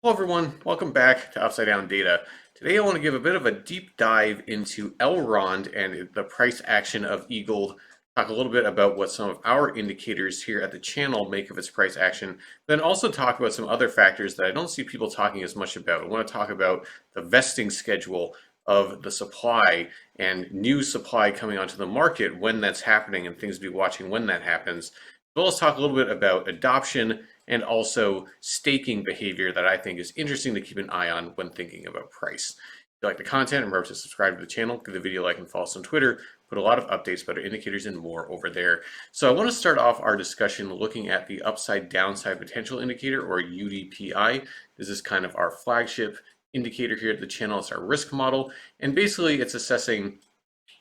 Hello everyone, welcome back to Upside Down Data. Today I want to give a bit of a deep dive into Elrond and the price action of EGLD, talk a little bit about what some of our indicators here at the channel make of its price action, then also talk about some other factors that I don't see people talking as much about. I want to talk about the vesting schedule of the supply and new supply coming onto the market when that's happening and things to be watching when that happens. As well as talk a little bit about adoption and also staking behavior that I think is interesting to keep an eye on when thinking about price. If you like the content, remember to subscribe to the channel, give the video a like, and follow us on Twitter. Put a lot of updates about our indicators and more over there. So I want to start off our discussion looking at the upside downside potential indicator, or UDPI. This is kind of our flagship indicator here at the channel. It's our risk model, and basically it's assessing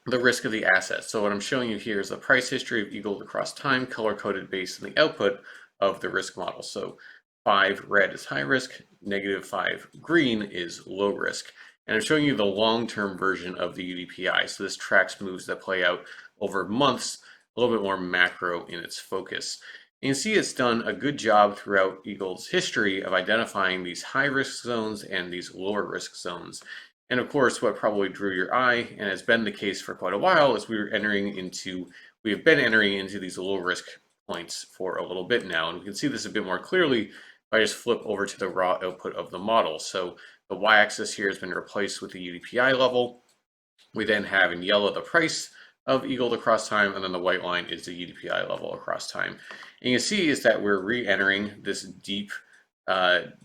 the risk of the asset. So what I'm showing you here is the price history of EGLD across time, color-coded based on the output of the risk model. So 5 red is high risk, -5 green is low risk. And I'm showing you the long-term version of the UDPI. So this tracks moves that play out over months, a little bit more macro in its focus. And you can see it's done a good job throughout EGLD's history of identifying these high risk zones and these lower risk zones. And of course, what probably drew your eye, and has been the case for quite a while, is we have been entering into these low risk points for a little bit now. And we can see this a bit more clearly if I just flip over to the raw output of the model. So the y-axis here has been replaced with the UDPI level. We then have in yellow the price of EGLD across time, and then the white line is the UDPI level across time. And you can see is that we're re-entering this deep,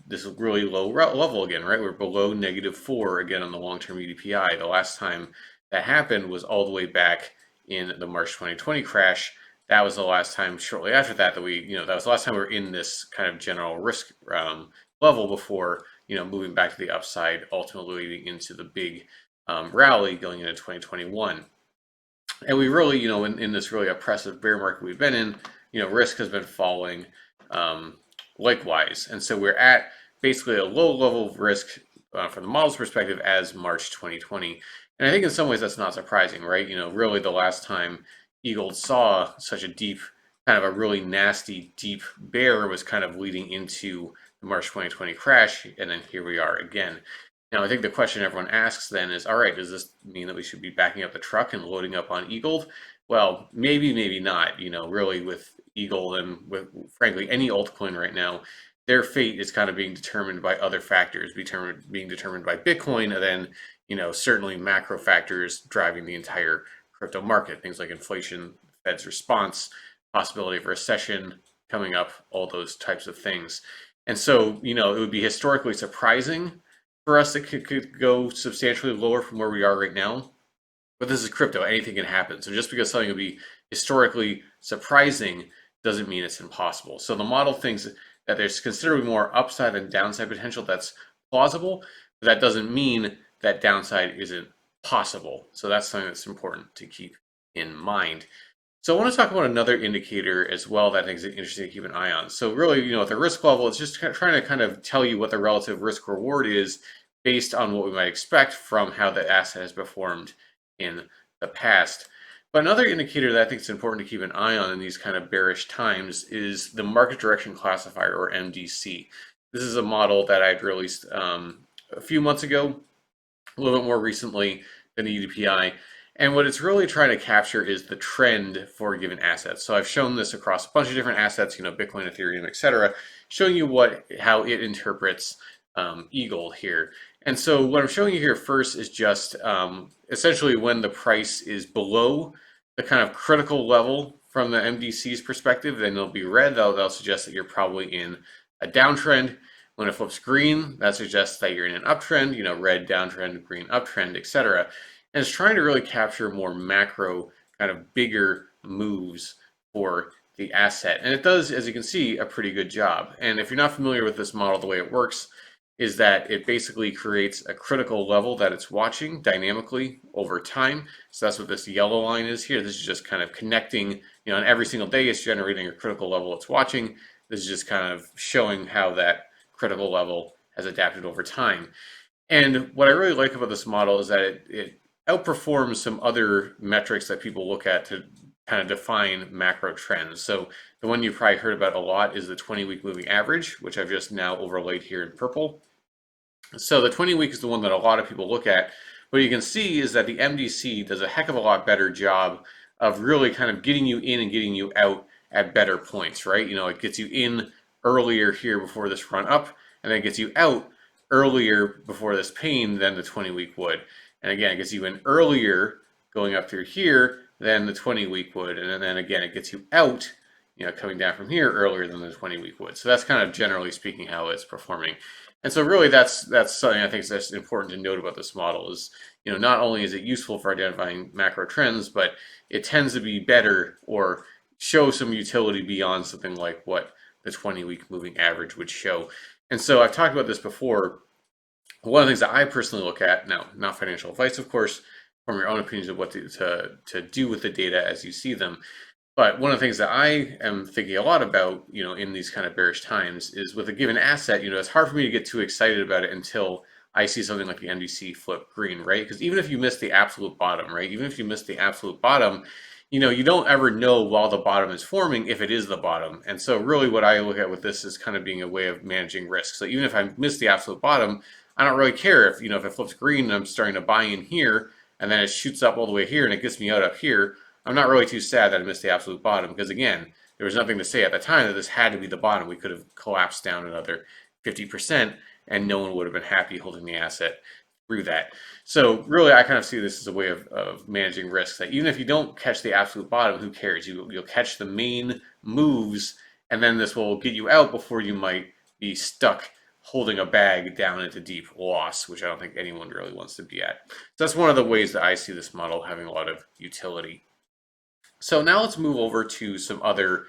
this really low level again, right? We're below -4 again on the long-term UDPI. The last time that happened was all the way back in the March 2020 crash. That was the last time shortly after that that that was the last time we were in this kind of general risk level before, moving back to the upside, ultimately leading into the big rally going into 2021. And we really, in this really oppressive bear market we've been in, risk has been falling likewise. And so we're at basically a low level of risk from the model's perspective as March 2020. And I think in some ways that's not surprising, right? Really the last time EGLD saw such a deep, kind of a really nasty, deep bear was kind of leading into the March 2020 crash, and then here we are again. Now, I think the question everyone asks then is, all right, does this mean that we should be backing up the truck and loading up on EGLD? Well, maybe, maybe not. Really with EGLD and with, frankly, any altcoin right now, their fate is kind of being determined by other factors, being determined by Bitcoin, and then, certainly macro factors driving the entire crypto market, things like inflation, Fed's response, possibility of recession coming up, all those types of things. And so, it would be historically surprising for us that could go substantially lower from where we are right now. But this is crypto, anything can happen. So just because something would be historically surprising doesn't mean it's impossible. So the model thinks that there's considerably more upside and downside potential that's plausible, but that doesn't mean that downside isn't possible. So that's something that's important to keep in mind. So I want to talk about another indicator as well that I think is interesting to keep an eye on. So really, at the risk level, it's just trying to kind of tell you what the relative risk reward is based on what we might expect from how the asset has performed in the past. But another indicator that I think is important to keep an eye on in these kind of bearish times is the market direction classifier, or MDC. This is a model that I'd released a few months ago, a little bit more recently than the UDPI. And what it's really trying to capture is the trend for a given asset. So I've shown this across a bunch of different assets, Bitcoin, Ethereum, etc., showing you how it interprets EGLD here. And so what I'm showing you here first is just essentially when the price is below the kind of critical level from the MDC's perspective, then it'll be red. That'll suggest that you're probably in a downtrend. When it flips green, that suggests that you're in an uptrend, red downtrend, green uptrend, etc. And it's trying to really capture more macro, kind of bigger moves for the asset. And it does, as you can see, a pretty good job. And if you're not familiar with this model, the way it works is that it basically creates a critical level that it's watching dynamically over time. So that's what this yellow line is here. This is just kind of connecting, and every single day it's generating a critical level it's watching. This is just kind of showing how that critical level has adapted over time. And what I really like about this model is that it outperforms some other metrics that people look at to kind of define macro trends. So the one you've probably heard about a lot is the 20-week moving average, which I've just now overlaid here in purple. So the 20-week is the one that a lot of people look at. What you can see is that the MDC does a heck of a lot better job of really kind of getting you in and getting you out at better points, right? It gets you in earlier here before this run up, and then it gets you out earlier before this pain than the 20-week would. And again, it gets you in earlier going up through here than the 20-week would. And then again, it gets you out, coming down from here earlier than the 20-week would. So that's kind of generally speaking how it's performing. And so really that's something I think is important to note about this model is, not only is it useful for identifying macro trends, but it tends to be better or show some utility beyond something like what the 20-week moving average would show. And so I've talked about this before. One of the things that I personally look at, now not financial advice, of course, from your own opinions of what to do with the data as you see them. But one of the things that I am thinking a lot about, in these kind of bearish times is with a given asset, it's hard for me to get too excited about it until I see something like the MDC flip green, right? Because even if you miss the absolute bottom, right? Even if you miss the absolute bottom, you don't ever know while the bottom is forming if it is the bottom. And so really what I look at with this is kind of being a way of managing risk. So even if I miss the absolute bottom, I don't really care if, if it flips green and I'm starting to buy in here and then it shoots up all the way here and it gets me out up here. I'm not really too sad that I missed the absolute bottom because, again, there was nothing to say at the time that this had to be the bottom. We could have collapsed down another 50% and no one would have been happy holding the asset through that. So really, I kind of see this as a way of managing risks, that even if you don't catch the absolute bottom, who cares? You'll catch the main moves, and then this will get you out before you might be stuck holding a bag down into deep loss, which I don't think anyone really wants to be at. So that's one of the ways that I see this model having a lot of utility. So now let's move over to some other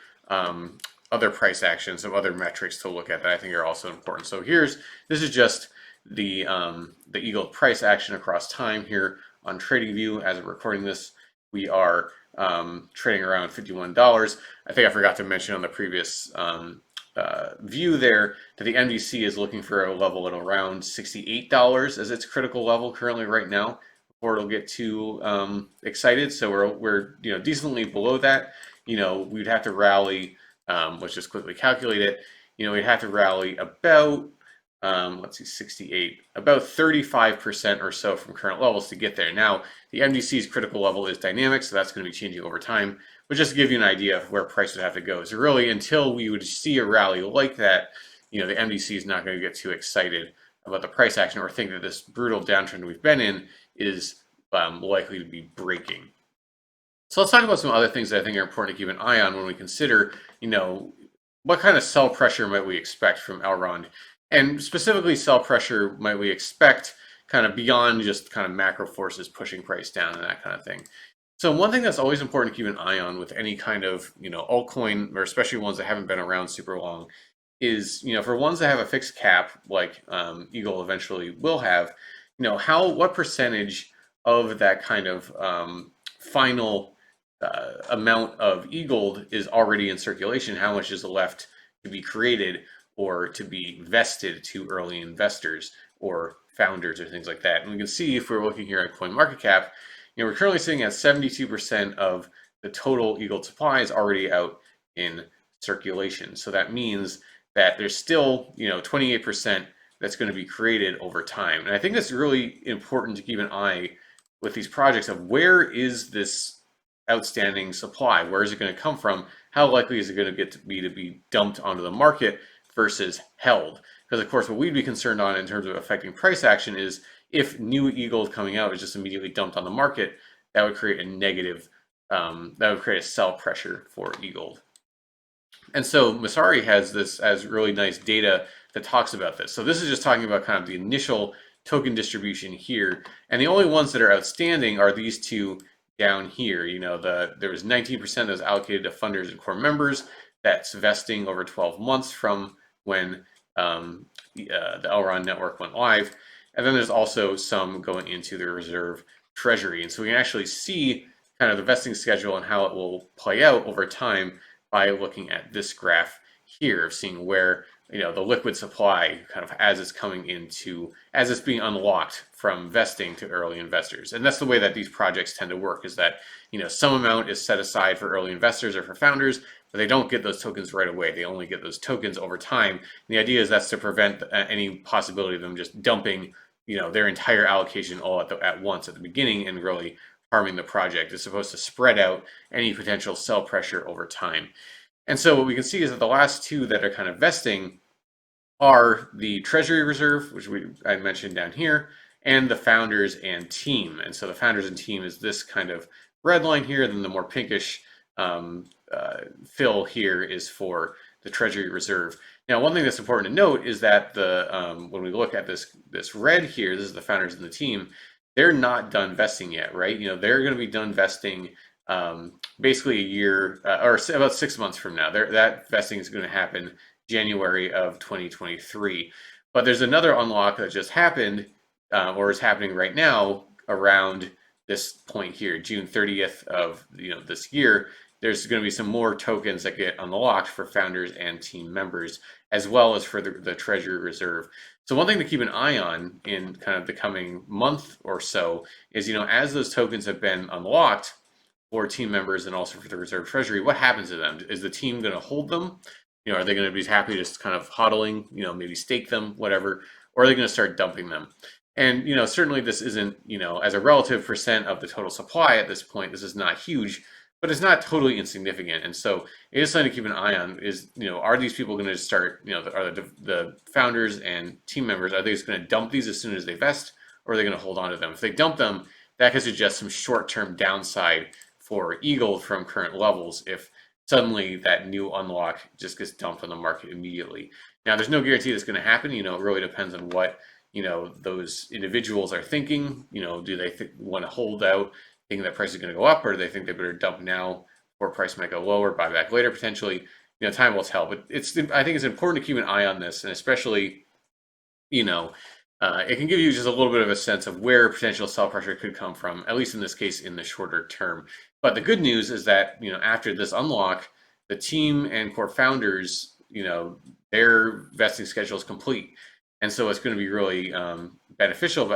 price actions, some other metrics to look at that I think are also important. So this is just the EGLD price action across time here on TradingView. As of recording this, we are trading around $51. I think I forgot to mention on the previous view there that the MDC is looking for a level at around $68 as its critical level currently right now, before it'll get too excited. So we're decently below that. We'd have to rally. Let's just quickly calculate it. We'd have to rally about let's see, 68, about 35% or so from current levels to get there. Now, the MDC's critical level is dynamic, so that's going to be changing over time. But just to give you an idea of where price would have to go. So really, until we would see a rally like that, the MDC is not going to get too excited about the price action or think that this brutal downtrend we've been in is likely to be breaking. So let's talk about some other things that I think are important to keep an eye on when we consider, what kind of sell pressure might we expect from Elrond, and specifically sell pressure might we expect kind of beyond just kind of macro forces pushing price down and that kind of thing. So one thing that's always important to keep an eye on with any kind of, altcoin, or especially ones that haven't been around super long, is, for ones that have a fixed cap, like EGLD eventually will have, what percentage of that kind of final amount of EGLD is already in circulation, how much is left to be created or to be vested to early investors or founders or things like that. And we can see if we're looking here at CoinMarketCap, we're currently sitting at 72% of the total EGLD supply is already out in circulation. So that means that there's still, 28% that's going to be created over time. And I think that's really important to keep an eye with these projects of where is this outstanding supply? Where is it going to come from? How likely is it going to be dumped onto the market versus held? Because of course, what we'd be concerned on in terms of affecting price action is if new EGLD coming out is just immediately dumped on the market, that would create a negative, that would create a sell pressure for EGLD. And so Messari has really nice data that talks about this. So this is just talking about kind of the initial token distribution here. And the only ones that are outstanding are these two down here. There was 19% that was allocated to funders and core members. That's vesting over 12 months from when the Elrond network went live. And then there's also some going into the reserve treasury. And so we can actually see kind of the vesting schedule and how it will play out over time by looking at this graph here, of seeing where the liquid supply kind of as it's being unlocked from vesting to early investors. And that's the way that these projects tend to work, is that some amount is set aside for early investors or for founders, but they don't get those tokens right away. They only get those tokens over time. And the idea is that's to prevent any possibility of them just dumping, their entire allocation all at once at the beginning and really harming the project. It's supposed to spread out any potential sell pressure over time. And so what we can see is that the last two that are kind of vesting are the Treasury Reserve, which I mentioned down here, and the Founders and Team. And so the Founders and Team is this kind of red line here, then the more pinkish fill here is for the Treasury Reserve. Now, one thing that's important to note is that when we look at this red here, this is the Founders and the Team, they're not done vesting yet, right? They're going to be done vesting basically a year or about 6 months from now. That vesting is going to happen January of 2023. But there's another unlock that just happened or is happening right now around this point here, June 30th of this year. There's going to be some more tokens that get unlocked for founders and team members, as well as for the Treasury Reserve. So one thing to keep an eye on in kind of the coming month or so is, as those tokens have been unlocked for team members and also for the Reserve Treasury, what happens to them? Is the team going to hold them? Are they going to be happy just kind of hodling, maybe stake them, whatever, or are they going to start dumping them? And, certainly this isn't, as a relative percent of the total supply at this point, this is not huge, but it's not totally insignificant. And so it is something to keep an eye on is, are these people going to start, are the founders and team members, are they just going to dump these as soon as they vest, or are they going to hold on to them? If they dump them, that could suggest some short-term downside for EGLD from current levels if suddenly that new unlock just gets dumped on the market immediately. Now, there's no guarantee that's going to happen. It really depends on what, those individuals are thinking. Do they want to hold out, thinking that price is going to go up, or do they think they better dump now or price might go lower, buy back later potentially? Time will tell. But I think it's important to keep an eye on this, and especially, it can give you just a little bit of a sense of where potential sell pressure could come from, at least in this case, in the shorter term. But the good news is that, after this unlock, the team and core founders, their vesting schedule is complete. And so it's going to be really beneficial,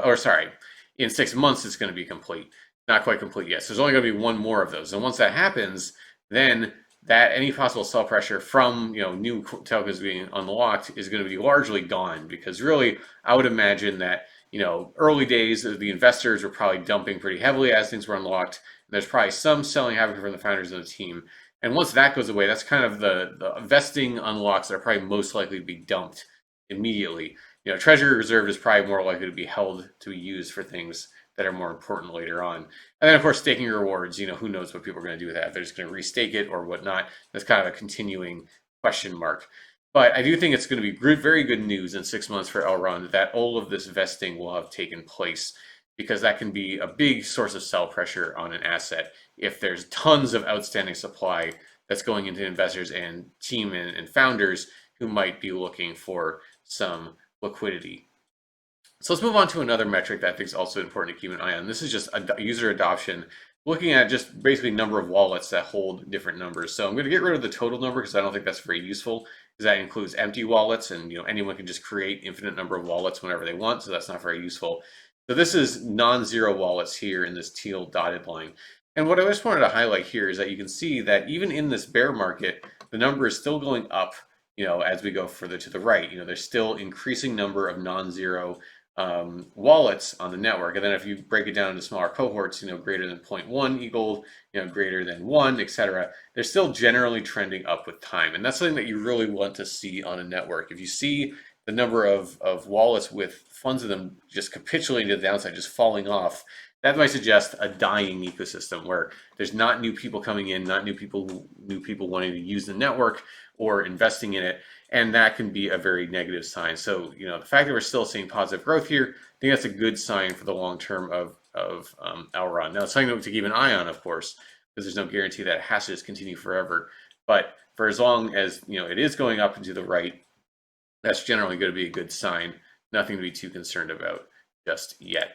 in 6 months, it's going to be complete. Not quite complete yet. So there's only going to be one more of those. And once that happens, then any possible sell pressure from new tokens being unlocked is going to be largely gone, because really I would imagine that early days the investors were probably dumping pretty heavily as things were unlocked. There's probably some selling happening from the founders of the team, and once that goes away, that's kind of the vesting unlocks that are probably most likely to be dumped immediately. Treasury Reserve is probably more likely to be held to be used for things that are more important later on. And then, of course, staking rewards, who knows what people are going to do with that. If they're just going to restake it or whatnot, that's kind of a continuing question mark. But I do think it's going to be very good news in 6 months for Elrond that all of this vesting will have taken place, because that can be a big source of sell pressure on an asset if there's tons of outstanding supply that's going into investors and team and founders who might be looking for some liquidity. So let's move on to another metric that I think is also important to keep an eye on. This is just user adoption, looking at just basically number of wallets that hold different numbers. So I'm going to get rid of the total number because I don't think that's very useful, because that includes empty wallets, and anyone can just create infinite number of wallets whenever they want, so that's not very useful. So this is non-zero wallets here in this teal dotted line. And what I just wanted to highlight here is that you can see that even in this bear market, the number is still going up, as we go further to the right. There's still increasing number of non-zero wallets on the network. And then if you break it down into smaller cohorts, greater than 0.1 EGLD, greater than 1, etc., they're still generally trending up with time. And that's something that you really want to see on a network. If you see the number of wallets with funds in them just capitulating to the downside, just falling off, that might suggest a dying ecosystem where there's not new people coming in, not new people wanting to use the network or investing in it. And that can be a very negative sign. So, the fact that we're still seeing positive growth here, I think that's a good sign for the long term of Elrond. Now, it's something to keep an eye on, of course, because there's no guarantee that it has to just continue forever. But for as long as it is going up and to the right, that's generally going to be a good sign. Nothing to be too concerned about just yet.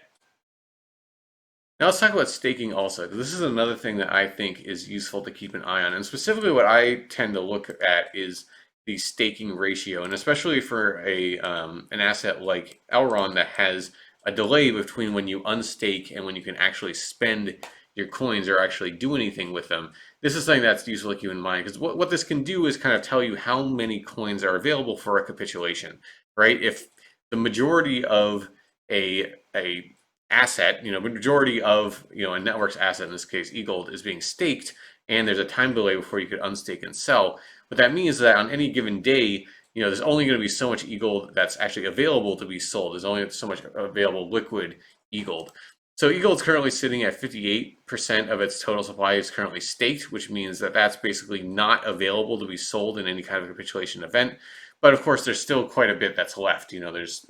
Now let's talk about staking also, because this is another thing that I think is useful to keep an eye on. And specifically what I tend to look at is the staking ratio, and especially for an asset like Elrond that has a delay between when you unstake and when you can actually spend your coins or actually do anything with them. this is something that's useful to keep in mind because what this can do is kind of tell you how many coins are available for a capitulation, right? If the majority of a asset, majority of a network's asset, in this case EGLD, is being staked, and there's a time delay before you could unstake and sell. What that means is that on any given day, there's only going to be so much EGLD that's actually available to be sold. There's only so much available liquid EGLD. So EGLD is currently sitting at 58% of its total supply is currently staked, which means that that's basically not available to be sold in any kind of capitulation event. But of course, there's still quite a bit that's left. There's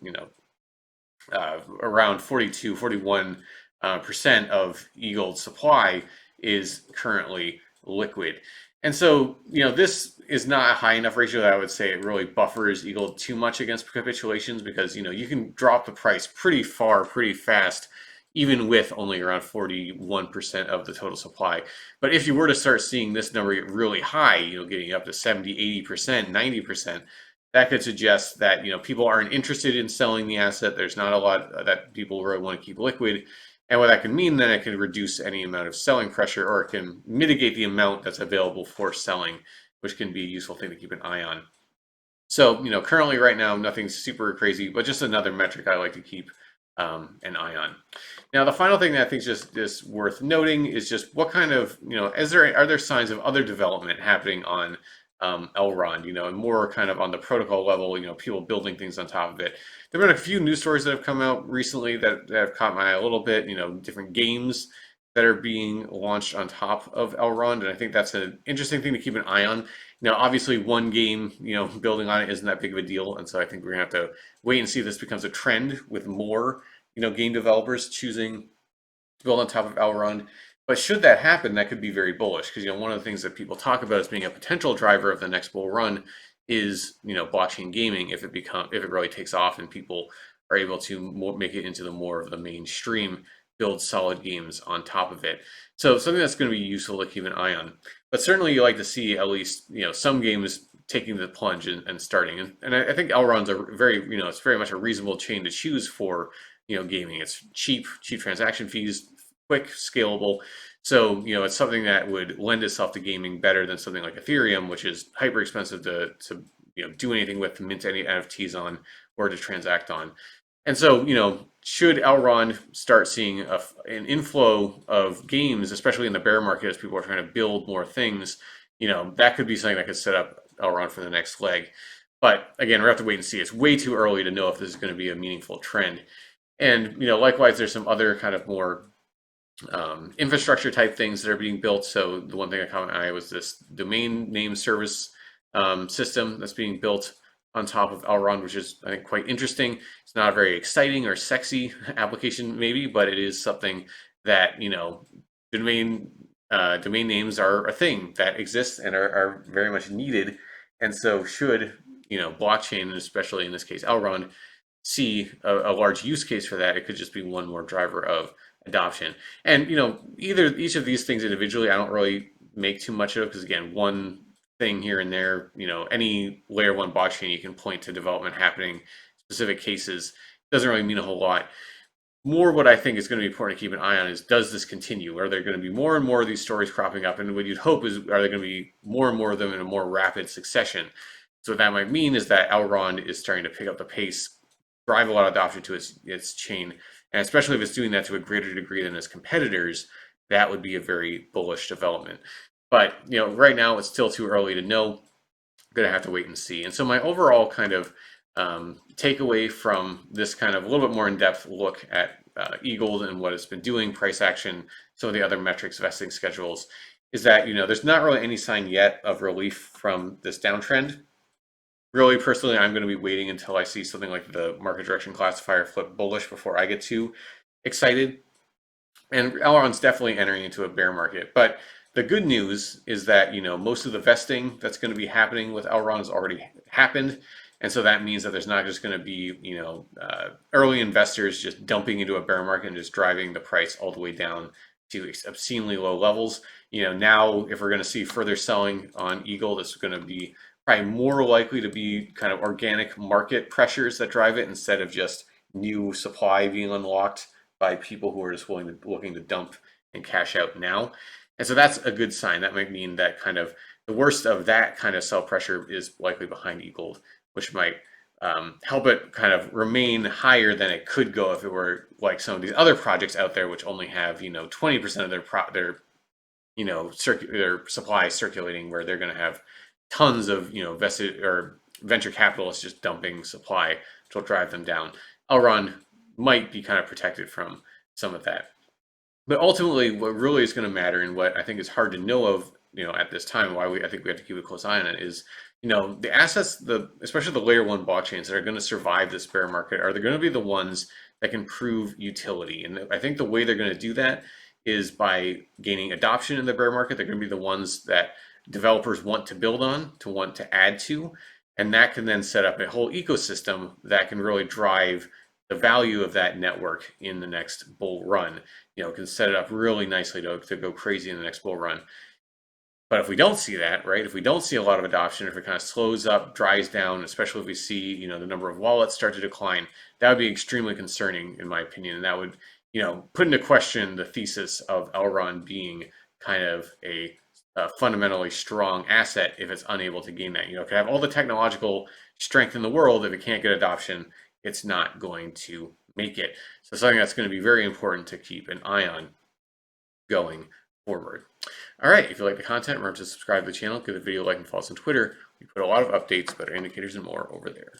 around 42, 41% of EGLD supply is currently liquid. And so, this is not a high enough ratio that I would say it really buffers EGLD too much against capitulations because, you can drop the price pretty far, pretty fast, even with only around 41% of the total supply. But if you were to start seeing this number get really high, getting up to 70, 80%, 90%, that could suggest that people aren't interested in selling the asset. There's not a lot that people really want to keep liquid. And what that can mean, then it can reduce any amount of selling pressure, or it can mitigate the amount that's available for selling, which can be a useful thing to keep an eye on. So, currently right now, nothing super crazy, but just another metric I like to keep an eye on. Now, the final thing that I think is just worth noting is just what kind of, are there signs of other development happening on Elrond, and more kind of on the protocol level, people building things on top of it. There have been a few news stories that have come out recently that have caught my eye a little bit, different games that are being launched on top of Elrond, and I think that's an interesting thing to keep an eye on. Obviously one game, building on it isn't that big of a deal, and so I think we're gonna have to wait and see if this becomes a trend with more, game developers choosing to build on top of Elrond. But should that happen, that could be very bullish because one of the things that people talk about as being a potential driver of the next bull run is blockchain gaming if it really takes off and people are able to make it into the more of the mainstream, build solid games on top of it. So something that's going to be useful to keep an eye on. But certainly you like to see at least some games taking the plunge and starting. And I think Elrond's a very it's very much a reasonable chain to choose for gaming. It's cheap transaction fees, quick, scalable. So, it's something that would lend itself to gaming better than something like Ethereum, which is hyper expensive to do anything with, to mint any NFTs on, or to transact on. And so, should Elrond start seeing an inflow of games, especially in the bear market, as people are trying to build more things, that could be something that could set up Elrond for the next leg. But again, we have to wait and see. It's way too early to know if this is going to be a meaningful trend. And likewise, there's some other kind of more infrastructure type things that are being built. So the one thing I caught my eye was this domain name service system that's being built on top of Elrond, which is, I think, quite interesting. It's not a very exciting or sexy application, maybe, but it is something that domain names are a thing that exists and are very much needed. And so should blockchain, and especially in this case Elrond, see a large use case for that, it could just be one more driver of adoption. And each of these things individually, I don't really make too much of, because again, one thing here and there, any layer one blockchain you can point to development happening, specific cases, doesn't really mean a whole lot. More what I think is going to be important to keep an eye on is, does this continue? Are there going to be more and more of these stories cropping up? And what you'd hope is, are there going to be more and more of them in a more rapid succession? So what that might mean is that Elrond is starting to pick up the pace, drive a lot of adoption to its chain, and especially if it's doing that to a greater degree than its competitors, that would be a very bullish development. But right now it's still too early to know. I'm gonna have to wait and see. And so my overall kind of takeaway from this kind of a little bit more in-depth look at EGLD and what it's been doing, price action, some of the other metrics, vesting schedules, is that there's not really any sign yet of relief from this downtrend. Really, personally, I'm going to be waiting until I see something like the market direction classifier flip bullish before I get too excited. And Elrond's definitely entering into a bear market. But the good news is that, most of the vesting that's going to be happening with Elrond has already happened. And so that means that there's not just going to be, early investors just dumping into a bear market and just driving the price all the way down to obscenely low levels. Now if we're going to see further selling on EGLD, it's going to be probably more likely to be kind of organic market pressures that drive it, instead of just new supply being unlocked by people who are just looking to dump and cash out now. And so that's a good sign. That might mean that kind of the worst of that kind of sell pressure is likely behind EGLD, which might help it kind of remain higher than it could go if it were like some of these other projects out there, which only have 20% of their their supply circulating, where they're going to have tons of vested or venture capitalists just dumping supply, which will drive them down. Elrond might be kind of protected from some of that. But ultimately, what really is going to matter, and what I think is hard to know of, at this time, why I think we have to keep a close eye on it, is, the assets, especially the layer one blockchains that are going to survive this bear market, are they going to be the ones that can prove utility? And I think the way they're going to do that is by gaining adoption in the bear market. They're going to be the ones that developers want to build on, to want to add to, and that can then set up a whole ecosystem that can really drive the value of that network in the next bull run. Can set it up really nicely to go crazy in the next bull run. But if we don't see that, right, if we don't see a lot of adoption, if it kind of slows up, dries down, especially if we see, the number of wallets start to decline, that would be extremely concerning, in my opinion. And that would, put into question the thesis of Elrond being kind of a fundamentally strong asset if it's unable to gain that. It could have all the technological strength in the world. If it can't get adoption, it's not going to make it. So something that's going to be very important to keep an eye on going forward. All right, if you like the content, remember to subscribe to the channel, give the video a like, and follow us on Twitter. We put a lot of updates about our indicators and more over there.